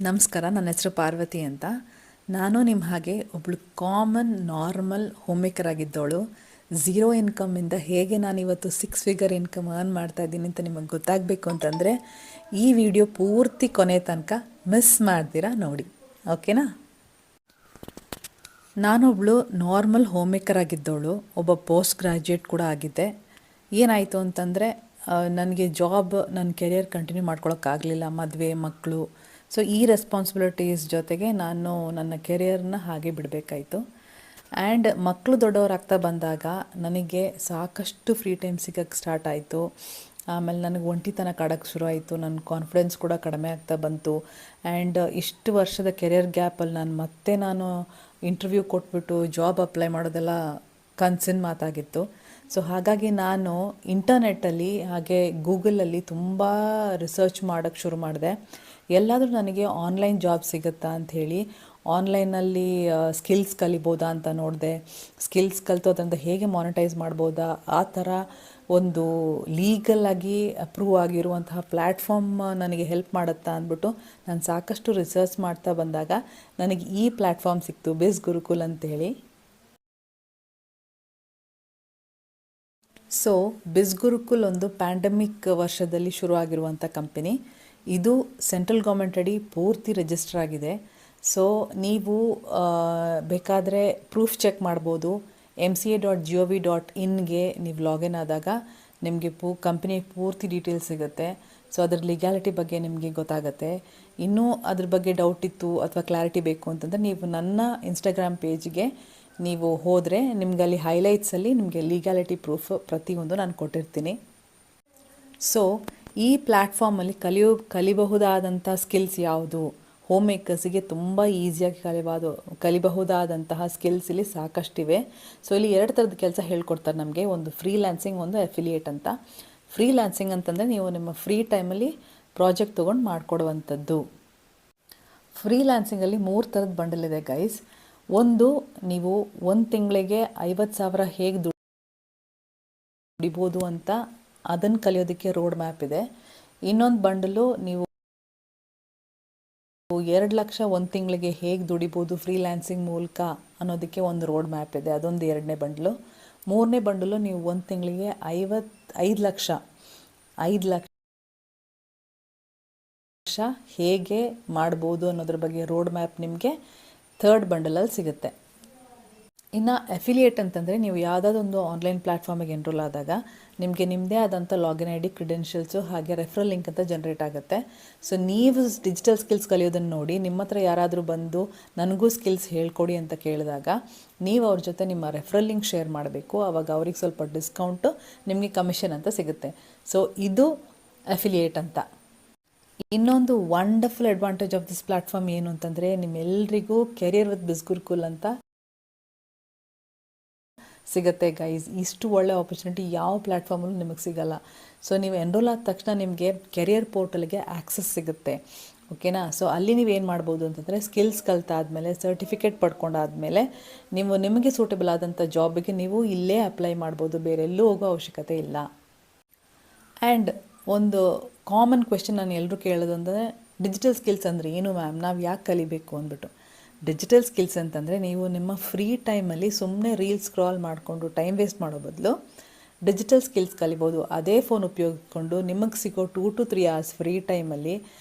ನಮಸ್ಕಾರ, ನನ್ನ ಹೆಸರು ಪಾರ್ವತಿ ಅಂತ. ನಾನು ನಿಮ್ಮ ಹಾಗೆ ಒಬ್ಬಳು ಕಾಮನ್ ನಾರ್ಮಲ್ ಹೋಮ್ ಮೇಕರ್ ಆಗಿದ್ದವಳು. ಝೀರೋ ಇನ್ಕಮಿಂದ ಹೇಗೆ ನಾನಿವತ್ತು 6 ಫಿಗರ್ ಇನ್ಕಮ್ ಅರ್ನ್ ಮಾಡ್ತಾ ಇದ್ದೀನಿ ಅಂತ ನಿಮಗೆ ಗೊತ್ತಾಗಬೇಕು ಅಂತಂದರೆ ಈ ವಿಡಿಯೋ ಪೂರ್ತಿ ಕೊನೆ ತನಕ ಮಿಸ್ ಮಾಡ್ತೀರಾ ನೋಡಿ, ಓಕೆನಾ? ನಾನೊಬ್ಬಳು ನಾರ್ಮಲ್ ಹೋಮ್ ಮೇಕರ್ ಆಗಿದ್ದವಳು, ಒಬ್ಬ ಪೋಸ್ಟ್ ಗ್ರ್ಯಾಜುಯೇಟ್ ಕೂಡ ಆಗಿದ್ದೆ. ಏನಾಯಿತು ಅಂತಂದರೆ ನನಗೆ ನನ್ನ ಕೆರಿಯರ್ ಕಂಟಿನ್ಯೂ ಮಾಡ್ಕೊಳಕ್ಕಾಗಲಿಲ್ಲ, ಮದುವೆ, ಮಕ್ಕಳು. ಸೊ ಈ ರೆಸ್ಪಾನ್ಸಿಬಿಲಿಟೀಸ್ ಜೊತೆಗೆ ನಾನು ನನ್ನ ಕೆರಿಯರ್ನ ಹಾಗೆ ಬಿಡಬೇಕಾಯಿತು. ಆ್ಯಂಡ್ ಮಕ್ಕಳು ದೊಡ್ಡವರಾಗ್ತಾ ಬಂದಾಗ ನನಗೆ ಸಾಕಷ್ಟು ಫ್ರೀ ಟೈಮ್ ಸಿಗೋಕ್ಕೆ ಸ್ಟಾರ್ಟ್ ಆಯಿತು. ಆಮೇಲೆ ನನಗೆ ಒಂಟಿತನ ಕಾಡೋಕ್ಕೆ ಶುರು ಆಯಿತು. ನನ್ನ ಕಾನ್ಫಿಡೆನ್ಸ್ ಕೂಡ ಕಡಿಮೆ ಆಗ್ತಾ ಬಂತು. ಆ್ಯಂಡ್ ಇಷ್ಟು ವರ್ಷದ ಕೆರಿಯರ್ ಗ್ಯಾಪಲ್ಲಿ ನಾನು ಇಂಟರ್ವ್ಯೂ ಕೊಟ್ಬಿಟ್ಟು ಜಾಬ್ ಅಪ್ಲೈ ಮಾಡೋದೆಲ್ಲ ಕನಸಿನ ಮಾತಾಗಿತ್ತು. ಸೊ ಹಾಗಾಗಿ ನಾನು ಇಂಟರ್ನೆಟ್ಟಲ್ಲಿ ಹಾಗೆ ಗೂಗಲಲ್ಲಿ ತುಂಬ ರಿಸರ್ಚ್ ಮಾಡೋಕ್ಕೆ ಶುರು ಮಾಡಿದೆ. ಎಲ್ಲಾದರೂ ನನಗೆ ಆನ್ಲೈನ್ ಜಾಬ್ ಸಿಗುತ್ತಾ ಅಂಥೇಳಿ ಆನ್ಲೈನಲ್ಲಿ ಸ್ಕಿಲ್ಸ್ ಕಲಿಬೋದಾ ಅಂತ ನೋಡಿದೆ. ಸ್ಕಿಲ್ಸ್ ಕಲಿತು ಅದರಿಂದ ಹೇಗೆ ಮಾನಿಟೈಸ್ ಮಾಡ್ಬೋದಾ, ಆ ಥರ ಒಂದು ಲೀಗಲಾಗಿ ಅಪ್ರೂವ್ ಆಗಿರುವಂತಹ ಪ್ಲ್ಯಾಟ್ಫಾರ್ಮ್ ನನಗೆ ಹೆಲ್ಪ್ ಮಾಡುತ್ತಾ ಅಂದ್ಬಿಟ್ಟು ನಾನು ಸಾಕಷ್ಟು ರಿಸರ್ಚ್ ಮಾಡ್ತಾ ಬಂದಾಗ ನನಗೆ ಈ ಪ್ಲ್ಯಾಟ್ಫಾರ್ಮ್ ಸಿಕ್ತು, ಬಿಸ್ ಗುರುಕುಲ್ ಅಂತೇಳಿ. ಸೊ ಬಿಸ್ ಗುರುಕುಲ್ ಒಂದು ಪ್ಯಾಂಡಮಿಕ್ ವರ್ಷದಲ್ಲಿ ಶುರುವಾಗಿರುವಂಥ ಕಂಪನಿ. ಇದು ಸೆಂಟ್ರಲ್ ಗೌರ್ಮೆಂಟ್ ಅಡಿ ಪೂರ್ತಿ ರಿಜಿಸ್ಟರ್ ಆಗಿದೆ. ಸೊ ನೀವು ಬೇಕಾದರೆ ಪ್ರೂಫ್ ಚೆಕ್ ಮಾಡ್ಬೋದು. mca.gov.inಗೆ ನೀವು ಲಾಗಿನ್ ಆದಾಗ ನಿಮಗೆ ಕಂಪನಿ ಪೂರ್ತಿ ಡೀಟೇಲ್ಸ್ ಸಿಗುತ್ತೆ. ಸೊ ಅದ್ರ ಲೀಗ್ಯಾಲಿಟಿ ಬಗ್ಗೆ ನಿಮಗೆ ಗೊತ್ತಾಗುತ್ತೆ. ಇನ್ನೂ ಅದ್ರ ಬಗ್ಗೆ ಡೌಟ್ ಇತ್ತು ಅಥವಾ ಕ್ಲಾರಿಟಿ ಬೇಕು ಅಂತಂದರೆ ನೀವು ನನ್ನ ಇನ್ಸ್ಟಾಗ್ರಾಮ್ ಪೇಜ್ಗೆ ನೀವು ಹೋದರೆ ನಿಮ್ಗೆ ಅಲ್ಲಿ ಹೈಲೈಟ್ಸಲ್ಲಿ ನಿಮಗೆ ಲೀಗ್ಯಾಲಿಟಿ ಪ್ರೂಫ್ ಪ್ರತಿಯೊಂದು ನಾನು ಕೊಟ್ಟಿರ್ತೀನಿ. ಸೊ ಈ ಪ್ಲ್ಯಾಟ್ಫಾರ್ಮಲ್ಲಿ ಕಲಿಬಹುದಾದಂಥ ಸ್ಕಿಲ್ಸ್ ಯಾವುದು? ಹೋಮ್ ಮೇಕರ್ಸಿಗೆ ತುಂಬ ಈಸಿಯಾಗಿ ಕಲಿಬಹುದಾದಂತಹ ಸ್ಕಿಲ್ಸ್ ಇಲ್ಲಿ ಸಾಕಷ್ಟಿವೆ. ಸೊ ಇಲ್ಲಿ 2 ಥರದ ಕೆಲಸ ಹೇಳ್ಕೊಡ್ತಾರೆ ನಮಗೆ. ಒಂದು ಫ್ರೀಲ್ಯಾನ್ಸಿಂಗ್, ಒಂದು ಅಫಿಲಿಯೇಟ್ ಅಂತ. ಫ್ರೀಲ್ಯಾನ್ಸಿಂಗ್ ಅಂತಂದರೆ ನೀವು ನಿಮ್ಮ ಫ್ರೀ ಟೈಮಲ್ಲಿ ಪ್ರಾಜೆಕ್ಟ್ ತೊಗೊಂಡು ಮಾಡಿಕೊಡುವಂಥದ್ದು. ಫ್ರೀಲ್ಯಾನ್ಸಿಂಗಲ್ಲಿ 3 ಥರದ ಬಂಡಲ್ ಇದೆ ಗೈಸ್. ಒಂದು, ನೀವು 1 ತಿಂಗಳಿಗೆ 50,000 ಹೇಗೆ ದುಡಿಬೋದು ಅಂತ ಅದನ್ನು ಕಲಿಯೋದಕ್ಕೆ ರೋಡ್ ಮ್ಯಾಪ್ ಇದೆ. ಇನ್ನೊಂದು ಬಂಡಲು ನೀವು 2 ಲಕ್ಷ 1 ತಿಂಗಳಿಗೆ ಹೇಗೆ ದುಡಿಬೋದು ಫ್ರೀಲ್ಯಾನ್ಸಿಂಗ್ ಮೂಲಕ ಅನ್ನೋದಕ್ಕೆ ಒಂದು ರೋಡ್ ಮ್ಯಾಪ್ ಇದೆ, ಅದೊಂದು 2ನೇ ಬಂಡಲು. 3ನೇ ಬಂಡಲು ನೀವು 1 ತಿಂಗಳಿಗೆ 5 ಲಕ್ಷ ಹೇಗೆ ಮಾಡ್ಬೋದು ಅನ್ನೋದ್ರ ಬಗ್ಗೆ ರೋಡ್ ಮ್ಯಾಪ್ ನಿಮಗೆ 3rd ಬಂಡಲಲ್ಲಿ ಸಿಗುತ್ತೆ. ಇನ್ನು ಅಫಿಲಿಯೇಟ್ ಅಂತಂದರೆ ನೀವು ಯಾವುದಾದ್ರು ಒಂದು ಆನ್ಲೈನ್ ಪ್ಲ್ಯಾಟ್ಫಾರ್ಮಿಗೆ ಎನ್ರೋಲ್ ಆದಾಗ ನಿಮಗೆ ನಿಮ್ಮದೇ ಆದಂಥ ಲಾಗಿನ್ ಐ ಡಿ, ಕ್ರಿಡೆನ್ಷಿಯಲ್ಸು ಹಾಗೆ ರೆಫರಲ್ ಲಿಂಕ್ ಅಂತ ಜನ್ರೇಟ್ ಆಗುತ್ತೆ. ಸೊ ನೀವು ಡಿಜಿಟಲ್ ಸ್ಕಿಲ್ಸ್ ಕಲಿಯೋದನ್ನು ನೋಡಿ ನಿಮ್ಮ ಹತ್ರ ಯಾರಾದರೂ ಬಂದು ನನಗೂ ಸ್ಕಿಲ್ಸ್ ಹೇಳ್ಕೊಡಿ ಅಂತ ಕೇಳಿದಾಗ ನೀವು ಅವ್ರ ಜೊತೆ ನಿಮ್ಮ ರೆಫರಲ್ ಲಿಂಕ್ ಶೇರ್ ಮಾಡಬೇಕು. ಆವಾಗ ಅವ್ರಿಗೆ ಸ್ವಲ್ಪ ಡಿಸ್ಕೌಂಟು, ನಿಮಗೆ ಕಮಿಷನ್ ಅಂತ ಸಿಗುತ್ತೆ. ಸೊ ಇದು ಅಫಿಲಿಯೇಟ್ ಅಂತ. ಇನ್ನೊಂದು wonderful advantage of this platform ಏನು ಅಂತಂದರೆ ನಿಮ್ಮೆಲ್ಲರಿಗೂ ಕೆರಿಯರ್ ವಿತ್ ಬಿಸ್ ಗುರುಕುಲ್ ಅಂತ ಸಿಗುತ್ತೆ ಗೈಸ್. ಇಷ್ಟು ಒಳ್ಳೆ ಆಪರ್ಚುನಿಟಿ ಯಾವ ಪ್ಲ್ಯಾಟ್ಫಾರ್ಮಲ್ಲೂ ನಿಮಗೆ ಸಿಗಲ್ಲ. ಸೊ ನೀವು ಎನ್ರೋಲ್ ಆದ ತಕ್ಷಣ ನಿಮಗೆ ಕೆರಿಯರ್ ಪೋರ್ಟಲ್ಗೆ ಆ್ಯಕ್ಸಸ್ ಸಿಗುತ್ತೆ, ಓಕೆನಾ? ಸೊ ಅಲ್ಲಿ ನೀವೇನು ಮಾಡ್ಬೋದು ಅಂತಂದರೆ ಸ್ಕಿಲ್ಸ್ ಕಲ್ತಾದಮೇಲೆ, ಸರ್ಟಿಫಿಕೇಟ್ ಪಡ್ಕೊಂಡಾದಮೇಲೆ ನಿಮಗೆ ಸೂಟಬಲ್ ಆದಂಥ ಜಾಬಿಗೆ ನೀವು ಇಲ್ಲೇ ಅಪ್ಲೈ ಮಾಡ್ಬೋದು, ಬೇರೆಲ್ಲೂ ಹೋಗೋ ಅವಶ್ಯಕತೆ ಇಲ್ಲ. ಆ್ಯಂಡ್ ಒಂದು ಕಾಮನ್ ಕ್ವೆಶ್ಚನ್ ನಾನು ಎಲ್ಲರೂ ಕೇಳೋದು ಅಂದರೆ ಡಿಜಿಟಲ್ ಸ್ಕಿಲ್ಸ್ ಅಂದರೆ ಏನು ಮ್ಯಾಮ್, ನಾವು ಯಾಕೆ ಕಲಿಬೇಕು ಅಂದ್ಬಿಟ್ಟು. ಡಿಜಿಟಲ್ ಸ್ಕಿಲ್ಸ್ ಅಂತಂದರೆ ನೀವು ನಿಮ್ಮ ಫ್ರೀ ಟೈಮಲ್ಲಿ ಸುಮ್ಮನೆ ರೀಲ್ಸ್ ಸ್ಕ್ರಾಲ್ ಮಾಡಿಕೊಂಡು ಟೈಮ್ ವೇಸ್ಟ್ ಮಾಡೋ ಬದಲು ಡಿಜಿಟಲ್ ಸ್ಕಿಲ್ಸ್ ಕಲಿಬೋದು. ಅದೇ ಫೋನ್ ಉಪಯೋಗಿಸ್ಕೊಂಡು ನಿಮಗೆ ಸಿಗೋ 2 to 3 hours ಫ್ರೀ ಟೈಮಲ್ಲಿ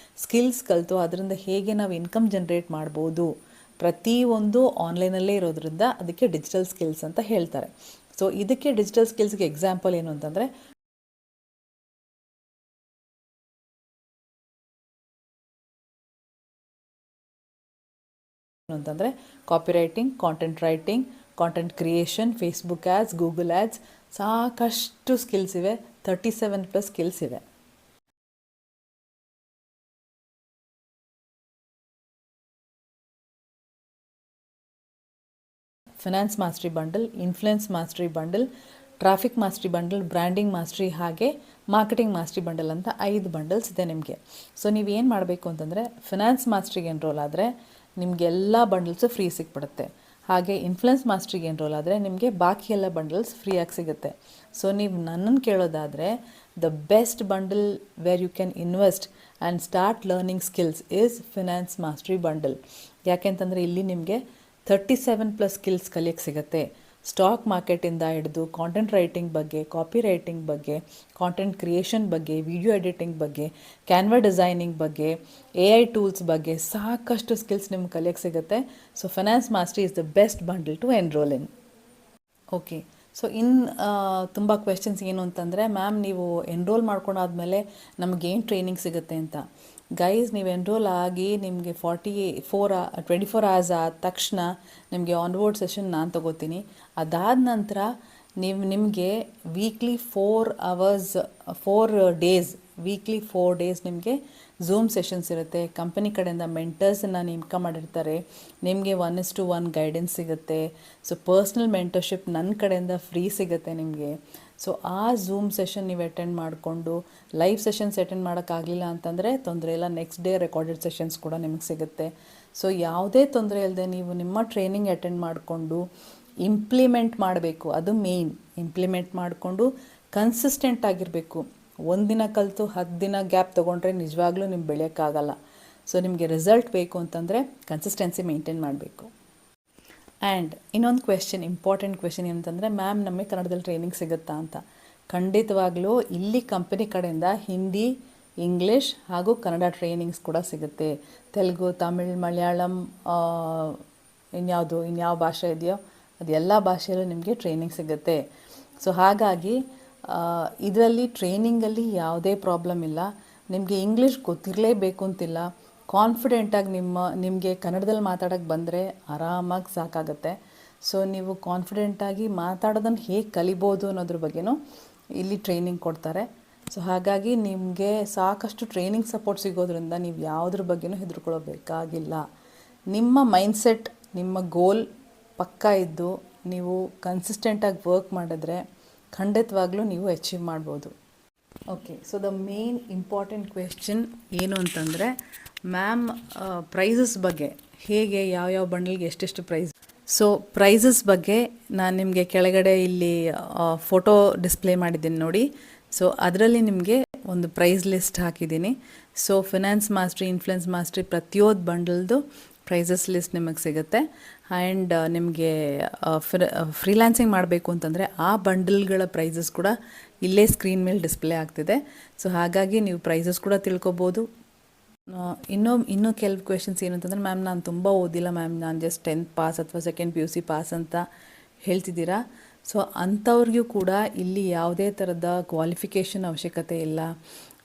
ಸ್ಕಿಲ್ಸ್ ಕಲಿತು ಅದರಿಂದ ಹೇಗೆ ನಾವು ಇನ್ಕಮ್ ಜನ್ರೇಟ್ ಮಾಡ್ಬೋದು. ಪ್ರತಿಯೊಂದು ಆನ್ಲೈನಲ್ಲೇ ಇರೋದ್ರಿಂದ ಅದಕ್ಕೆ ಡಿಜಿಟಲ್ ಸ್ಕಿಲ್ಸ್ ಅಂತ ಹೇಳ್ತಾರೆ. ಸೊ ಇದಕ್ಕೆ ಡಿಜಿಟಲ್ ಸ್ಕಿಲ್ಸ್ಗೆ ಎಕ್ಸಾಂಪಲ್ ಏನು ಅಂತಂದರೆ copywriting, content writing, content creation, Facebook ads, Google ads, ಸಾಕಷ್ಟು ಸ್ಕಿಲ್ಸ್ ಇವೆ. 37+ ಸ್ಕಿಲ್ಸ್ ಇವೆ. Finance mastery bundle, influence mastery bundle, traffic mastery bundle, branding mastery ಹಾಗೆ ಮಾರ್ಕೆಟಿಂಗ್ ಮಾಸ್ಟ್ರಿ ಬಂಡಲ್ ಅಂತ 5 ಬಂಡಲ್ಸ್ ಇದೆ ನಿಮಗೆ. ಸೊ ನೀವೇನು ಮಾಡಬೇಕು ಅಂತಂದರೆ ಫಿನಾನ್ಸ್ ಮಾಸ್ಟ್ರಿಗೆ ಎನ್ರೋಲ್ ಆದರೆ ನಿಮಗೆಲ್ಲ ಬಂಡಲ್ಸು ಫ್ರೀ ಸಿಕ್ಬಿಡುತ್ತೆ. ಹಾಗೆ ಇನ್ಫ್ಲುಯೆನ್ಸ್ ಮಾಸ್ಟ್ರಿಗೆ ಎನ್ರೋಲ್ ಆದರೆ ನಿಮಗೆ ಬಾಕಿ ಎಲ್ಲ ಬಂಡಲ್ಸ್ ಫ್ರೀಯಾಗಿ ಸಿಗುತ್ತೆ. ಸೊ ನೀವು ನನ್ನನ್ನು ಕೇಳೋದಾದರೆ the best bundle where you can invest and start learning skills is Finance Mastery Bundle. ಯಾಕೆಂತಂದರೆ ಇಲ್ಲಿ ನಿಮಗೆ 37+ ಸ್ಕಿಲ್ಸ್ ಕಲಿಯೋಕ್ಕೆ ಸಿಗುತ್ತೆ. ಸ್ಟಾಕ್ ಮಾರ್ಕೆಟಿಂದ ಹಿಡಿದು ಕಾಂಟೆಂಟ್ ರೈಟಿಂಗ್ ಬಗ್ಗೆ, ಕಾಪಿ ರೈಟಿಂಗ್ ಬಗ್ಗೆ, ಕಾಂಟೆಂಟ್ ಕ್ರಿಯೇಷನ್ ಬಗ್ಗೆ, ವಿಡಿಯೋ ಎಡಿಟಿಂಗ್ ಬಗ್ಗೆ, ಕ್ಯಾನ್ವಾ ಡಿಸೈನಿಂಗ್ ಬಗ್ಗೆ, AI ಟೂಲ್ಸ್ ಬಗ್ಗೆ ಸಾಕಷ್ಟು ಸ್ಕಿಲ್ಸ್ ನಿಮ್ಗೆ ಕಲಿಯೋಕ್ಕೆ ಸಿಗುತ್ತೆ. So finance mastery is the best bundle to enroll in. Okay, so ತುಂಬ ಕ್ವೆಶನ್ಸ್ ಏನು ಅಂತಂದರೆ, ಮ್ಯಾಮ್ ನೀವು ಎನ್ರೋಲ್ ಮಾಡ್ಕೊಂಡಾದ್ಮೇಲೆ ನಮಗೇನು ಟ್ರೈನಿಂಗ್ ಸಿಗುತ್ತೆ ಅಂತ. ಗೈಸ್, ನೀವು ಎನ್ರೋಲ್ ಆಗಿ ನಿಮಗೆ 24 hours ಆದ ತಕ್ಷಣ ನಿಮಗೆ ಆನ್ಬೋರ್ಡ್ ಸೆಷನ್ ನಾನು ತೊಗೋತೀನಿ. ಅದಾದ ನಂತರ ನಿಮಗೆ ವೀಕ್ಲಿ 4 ಡೇಸ್ ನಿಮಗೆ ಝೂಮ್ ಸೆಷನ್ಸ್ ಇರುತ್ತೆ. ಕಂಪನಿ ಕಡೆಯಿಂದ ಮೆಂಟರ್ಸನ್ನು ನೇಮಕ ಮಾಡಿರ್ತಾರೆ. ನಿಮಗೆ 1:1 ಗೈಡೆನ್ಸ್ ಸಿಗುತ್ತೆ. ಸೊ ಪರ್ಸ್ನಲ್ ಮೆಂಟರ್ಶಿಪ್ ನನ್ನ ಕಡೆಯಿಂದ ಫ್ರೀ ಸಿಗುತ್ತೆ ನಿಮಗೆ. ಸೊ ಆ ಝೂಮ್ ಸೆಷನ್ ನೀವು ಅಟೆಂಡ್ ಮಾಡಿಕೊಂಡು, ಲೈವ್ ಸೆಷನ್ಸ್ ಅಟೆಂಡ್ ಮಾಡೋಕ್ಕಾಗಲಿಲ್ಲ ಅಂತಂದರೆ ತೊಂದರೆ ಇಲ್ಲ, ನೆಕ್ಸ್ಟ್ ಡೇ ರೆಕಾರ್ಡೆಡ್ ಸೆಷನ್ಸ್ ಕೂಡ ನಿಮಗೆ ಸಿಗುತ್ತೆ. ಸೊ ಯಾವುದೇ ತೊಂದರೆ ಇಲ್ಲದೆ ನೀವು ನಿಮ್ಮ ಟ್ರೈನಿಂಗ್ ಅಟೆಂಡ್ ಮಾಡಿಕೊಂಡು ಇಂಪ್ಲಿಮೆಂಟ್ ಮಾಡಬೇಕು. ಅದು ಮೇಯ್ನ್. ಇಂಪ್ಲಿಮೆಂಟ್ ಮಾಡಿಕೊಂಡು ಕನ್ಸಿಸ್ಟೆಂಟ್ ಆಗಿರಬೇಕು. ಒಂದಿನ ಕಲಿತು 10 ದಿನ ಗ್ಯಾಪ್ ತೊಗೊಂಡ್ರೆ ನಿಜವಾಗ್ಲೂ ನಿಮ್ಗೆ ಬೆಳೆಯೋಕ್ಕಾಗಲ್ಲ. ಸೊ ನಿಮಗೆ ರಿಸಲ್ಟ್ ಬೇಕು ಅಂತಂದರೆ ಕನ್ಸಿಸ್ಟೆನ್ಸಿ ಮೇಂಟೈನ್ ಮಾಡಬೇಕು. ಆ್ಯಂಡ್ ಇನ್ನೊಂದು ಇಂಪಾರ್ಟೆಂಟ್ ಕ್ವೆಶನ್ ಏನಂತಂದರೆ, ಮ್ಯಾಮ್ ನಮಗೆ ಕನ್ನಡದಲ್ಲಿ ಟ್ರೈನಿಂಗ್ ಸಿಗುತ್ತಾ ಅಂತ. ಖಂಡಿತವಾಗ್ಲೂ ಇಲ್ಲಿ ಕಂಪನಿ ಕಡೆಯಿಂದ ಹಿಂದಿ, ಇಂಗ್ಲೀಷ್ ಹಾಗೂ ಕನ್ನಡ ಟ್ರೈನಿಂಗ್ಸ್ ಕೂಡ ಸಿಗುತ್ತೆ. ತೆಲುಗು, ತಮಿಳ್, ಮಲಯಾಳಂ, ಇನ್ಯಾವ ಭಾಷೆ ಇದೆಯೋ ಅದೆಲ್ಲ ಭಾಷೆಯಲ್ಲೂ ನಿಮಗೆ ಟ್ರೈನಿಂಗ್ ಸಿಗುತ್ತೆ. ಸೊ ಹಾಗಾಗಿ ಇದರಲ್ಲಿ ಟ್ರೈನಿಂಗಲ್ಲಿ ಯಾವುದೇ ಪ್ರಾಬ್ಲಮ್ ಇಲ್ಲ. ನಿಮಗೆ ಇಂಗ್ಲೀಷ್ ಗೊತ್ತಿರಲೇಬೇಕು ಅಂತಿಲ್ಲ. ಕಾನ್ಫಿಡೆಂಟಾಗಿ ನಿಮಗೆ ಕನ್ನಡದಲ್ಲಿ ಮಾತಾಡೋಕ್ಕೆ ಬಂದರೆ ಆರಾಮಾಗಿ ಸಾಕಾಗುತ್ತೆ. ಸೊ ನೀವು ಕಾನ್ಫಿಡೆಂಟಾಗಿ ಮಾತಾಡೋದನ್ನು ಹೇಗೆ ಕಲಿಬೋದು ಅನ್ನೋದ್ರ ಬಗ್ಗೆನೂ ಇಲ್ಲಿ ಟ್ರೈನಿಂಗ್ ಕೊಡ್ತಾರೆ. ಸೊ ಹಾಗಾಗಿ ನಿಮಗೆ ಸಾಕಷ್ಟು ಟ್ರೈನಿಂಗ್ ಸಪೋರ್ಟ್ ಸಿಗೋದ್ರಿಂದ ನೀವು ಯಾವುದ್ರ ಬಗ್ಗೆನೂ ಹೆದರ್ಕೊಳ್ಳೋಬೇಕಾಗಿಲ್ಲ. ನಿಮ್ಮ ಮೈಂಡ್ಸೆಟ್, ನಿಮ್ಮ ಗೋಲ್ ಪಕ್ಕಾ ಇದ್ದು ನೀವು ಕನ್ಸಿಸ್ಟೆಂಟಾಗಿ ವರ್ಕ್ ಮಾಡಿದ್ರೆ ಖಂಡಿತವಾಗ್ಲೂ ನೀವು ಅಚೀವ್ ಮಾಡ್ಬೋದು. Okay, so the main important question ಏನು ಅಂತಂದರೆ, ಮ್ಯಾಮ್ ಪ್ರೈಸಸ್ ಬಗ್ಗೆ ಹೇಗೆ, ಯಾವ್ಯಾವ ಬಂಡಲ್ಗೆ ಎಷ್ಟೆಷ್ಟು ಪ್ರೈಸ್. ಸೊ ಪ್ರೈಸಸ್ ಬಗ್ಗೆ ನಾನು ನಿಮಗೆ ಕೆಳಗಡೆ ಇಲ್ಲಿ ಫೋಟೋ ಡಿಸ್ಪ್ಲೇ ಮಾಡಿದ್ದೀನಿ ನೋಡಿ. ಸೊ ಅದರಲ್ಲಿ ನಿಮಗೆ ಒಂದು ಪ್ರೈಸ್ ಲಿಸ್ಟ್ ಹಾಕಿದ್ದೀನಿ. So finance mastery, influence mastery ಪ್ರತಿಯೊಂದು ಬಂಡಲ್ದು ಪ್ರೈಸಸ್ ಲಿಸ್ಟ್ ನಿಮಗೆ ಸಿಗುತ್ತೆ. ಆ್ಯಂಡ್ ನಿಮಗೆ ಫ್ರೀಲ್ಯಾನ್ಸಿಂಗ್ ಮಾಡಬೇಕು ಅಂತಂದರೆ ಆ ಬಂಡಲ್ಗಳ ಪ್ರೈಸಸ್ ಕೂಡ ಇಲ್ಲೇ ಸ್ಕ್ರೀನ್ ಮೇಲೆ ಡಿಸ್ಪ್ಲೇ ಆಗ್ತಿದೆ. ಸೊ ಹಾಗಾಗಿ ನೀವು ಪ್ರೈಸಸ್ ಕೂಡ ತಿಳ್ಕೊಬೋದು. ಇನ್ನೂ ಕೆಲವು ಕ್ವೆಶನ್ಸ್ ಏನಂತಂದರೆ, ಮ್ಯಾಮ್ ನಾನು ತುಂಬ ಓದಿಲ್ಲ ಮ್ಯಾಮ್, ನಾನು ಜಸ್ಟ್ 10th ಪಾಸ್ ಅಥವಾ 2nd PUC ಪಾಸ್ ಅಂತ ಹೇಳ್ತಿದ್ದೀರಾ. ಸೊ ಅಂಥವ್ರಿಗೂ ಕೂಡ ಇಲ್ಲಿ ಯಾವುದೇ ಥರದ ಕ್ವಾಲಿಫಿಕೇಷನ್ ಅವಶ್ಯಕತೆ ಇಲ್ಲ,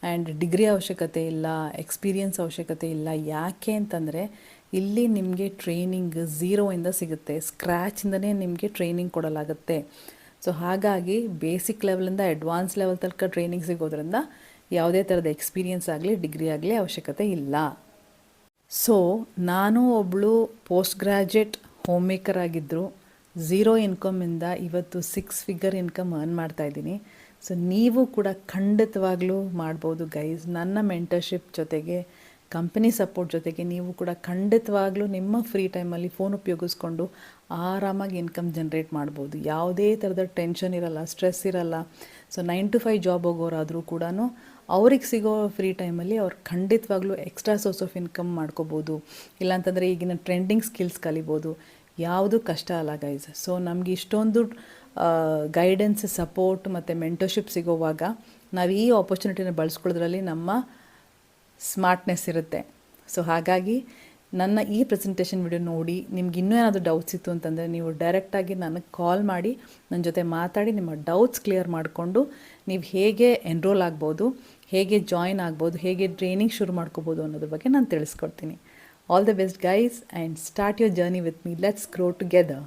ಆ್ಯಂಡ್ ಡಿಗ್ರಿ ಅವಶ್ಯಕತೆ ಇಲ್ಲ, ಎಕ್ಸ್ಪೀರಿಯನ್ಸ್ ಅವಶ್ಯಕತೆ ಇಲ್ಲ. ಯಾಕೆ ಅಂತಂದರೆ ಇಲ್ಲಿ ನಿಮಗೆ ಟ್ರೈನಿಂಗ್ 0ಇಂದ ಸಿಗುತ್ತೆ. ಸ್ಕ್ರ್ಯಾಚಿಂದನೇ ನಿಮಗೆ ಟ್ರೈನಿಂಗ್ ಕೊಡಲಾಗುತ್ತೆ. ಸೊ ಹಾಗಾಗಿ ಬೇಸಿಕ್ ಲೆವೆಲಿಂದ ಅಡ್ವಾನ್ಸ್ ಲೆವೆಲ್ ತನಕ ಟ್ರೈನಿಂಗ್ ಸಿಗೋದ್ರಿಂದ ಯಾವುದೇ ಥರದ ಎಕ್ಸ್ಪೀರಿಯನ್ಸ್ ಆಗಲಿ, ಡಿಗ್ರಿ ಆಗಲಿ ಅವಶ್ಯಕತೆ ಇಲ್ಲ. ಸೊ ನಾನು ಒಬ್ಬಳು ಪೋಸ್ಟ್ ಗ್ರ್ಯಾಜುಯೇಟ್ ಹೋಮ್ ಮೇಕರ್ ಆಗಿದ್ದರು. 0 ಇನ್ಕಮಿಂದ ಇವತ್ತು 6 ಫಿಗರ್ ಇನ್ಕಮ್ ಅರ್ನ್ ಮಾಡ್ತಾಯಿದ್ದೀನಿ. ಸೊ ನೀವು ಕೂಡ ಖಂಡಿತವಾಗ್ಲೂ ಮಾಡ್ಬೋದು ಗೈಸ್. ನನ್ನ ಮೆಂಟರ್ಶಿಪ್ ಜೊತೆಗೆ, ಕಂಪನಿ ಸಪೋರ್ಟ್ ಜೊತೆಗೆ ನೀವು ಕೂಡ ಖಂಡಿತವಾಗ್ಲೂ ನಿಮ್ಮ ಫ್ರೀ ಟೈಮಲ್ಲಿ ಫೋನ್ ಉಪಯೋಗಿಸ್ಕೊಂಡು ಆರಾಮಾಗಿ ಇನ್ಕಮ್ ಜನ್ರೇಟ್ ಮಾಡ್ಬೋದು. ಯಾವುದೇ ಥರದ ಟೆನ್ಷನ್ ಇರಲ್ಲ, ಸ್ಟ್ರೆಸ್ ಇರಲ್ಲ. ಸೊ 9 to 5 ಜಾಬ್ ಹೋಗೋರಾದರೂ ಕೂಡ ಅವ್ರಿಗೆ ಸಿಗೋ ಫ್ರೀ ಟೈಮಲ್ಲಿ ಅವ್ರು ಖಂಡಿತವಾಗ್ಲೂ ಎಕ್ಸ್ಟ್ರಾ ಸೋರ್ಸ್ ಆಫ್ ಇನ್ಕಮ್ ಮಾಡ್ಕೋಬೋದು. ಇಲ್ಲಾಂತಂದರೆ ಈಗಿನ ಟ್ರೆಂಡಿಂಗ್ ಸ್ಕಿಲ್ಸ್ ಕಲಿಬೋದು. ಯಾವುದು ಕಷ್ಟ ಅಲ್ಲ ಗೈಸ್. ಸೊ ನಮಗೆ ಇಷ್ಟೊಂದು ಗೈಡೆನ್ಸ್, ಸಪೋರ್ಟ್ ಮತ್ತು ಮೆಂಟರ್ಶಿಪ್ ಸಿಗೋವಾಗ ನಾವು ಈ ಆಪರ್ಚುನಿಟಿನ ಬಳಸ್ಕೊಳ್ಳೋದ್ರಲ್ಲಿ ನಮ್ಮ ಸ್ಮಾರ್ಟ್ನೆಸ್ ಇರುತ್ತೆ. ಸೊ ಹಾಗಾಗಿ ನನ್ನ ಈ ಪ್ರೆಸೆಂಟೇಷನ್ ವಿಡಿಯೋ ನೋಡಿ ನಿಮ್ಗೆ ಇನ್ನೂ ಏನಾದರೂ ಡೌಟ್ಸ್ ಇತ್ತು ಅಂತಂದರೆ ನೀವು ಡೈರೆಕ್ಟಾಗಿ ನನಗೆ ಕಾಲ್ ಮಾಡಿ ನನ್ನ ಜೊತೆ ಮಾತಾಡಿ ನಿಮ್ಮ ಡೌಟ್ಸ್ ಕ್ಲಿಯರ್ ಮಾಡಿಕೊಂಡು ನೀವು ಹೇಗೆ ಎನ್ರೋಲ್ ಆಗ್ಬೋದು, ಹೇಗೆ ಜಾಯಿನ್ ಆಗ್ಬೋದು, ಹೇಗೆ ಟ್ರೈನಿಂಗ್ ಶುರು ಮಾಡ್ಕೋಬೋದು ಅನ್ನೋದ್ರ ಬಗ್ಗೆ ನಾನು ತಿಳಿಸ್ಕೊಡ್ತೀನಿ. All the best guys, and start your journey with me. Let's grow together.